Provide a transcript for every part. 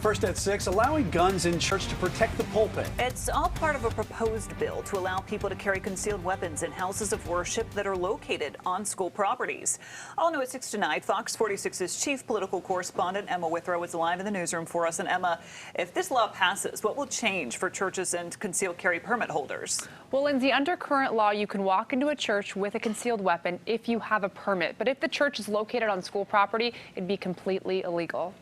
First at 6, allowing guns in church to protect the pulpit. It's all part of a proposed bill to allow people to carry concealed weapons in houses of worship that are located on school properties. All new at 6 tonight, Fox 46's chief political correspondent Emma Withrow is live in the newsroom for us. And Emma, if this law passes, what will change for churches and concealed carry permit holders? Well, Lindsay, under current law, you can walk into a church with a concealed weapon if you have a permit. But if the church is located on school property, it'd be completely illegal.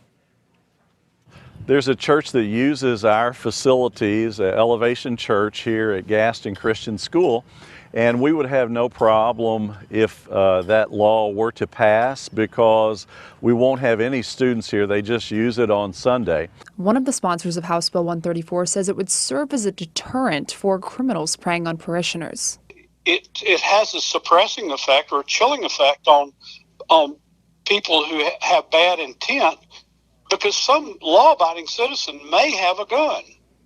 There's a church that uses our facilities, Elevation Church here at Gaston Christian School, and we would have no problem if that law were to pass because we won't have any students here. They just use it on Sunday. One of the sponsors of House Bill 134 says it would serve as a deterrent for criminals preying on parishioners. It has a suppressing effect or a chilling effect on people who have bad intent, because some law-abiding citizen may have a gun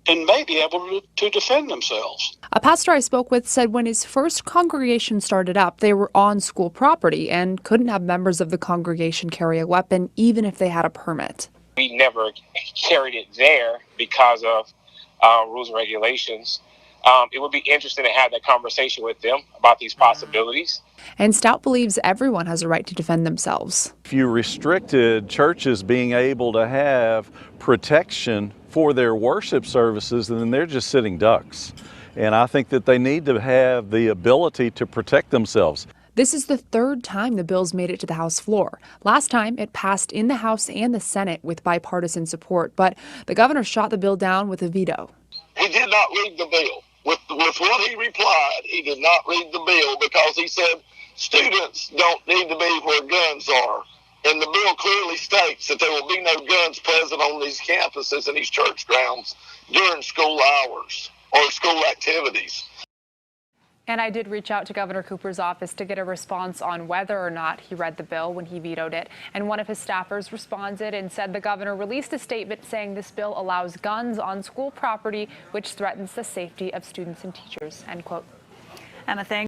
and may be able to defend themselves. A pastor I spoke with said when his first congregation started up, they were on school property and couldn't have members of the congregation carry a weapon even if they had a permit. We never carried it there because of rules and regulations. It would be interesting to have that conversation with them about these possibilities. And Stout believes everyone has a right to defend themselves. If you restricted churches being able to have protection for their worship services, then they're just sitting ducks. And I think that they need to have the ability to protect themselves. This is the third time the bill's made it to the House floor. Last time, it passed in the House and the Senate with bipartisan support, but the governor shot the bill down with a veto. He did not read the bill. With what he replied, he did not read the bill because he said students don't need to be where guns are. And the bill clearly states that there will be no guns present on these campuses and these church grounds during school hours or school activities. And I did reach out to Governor Cooper's office to get a response on whether or not he read the bill when he vetoed it. And one of his staffers responded and said the governor released a statement saying this bill allows guns on school property, which threatens the safety of students and teachers, end quote. Emma, thanks.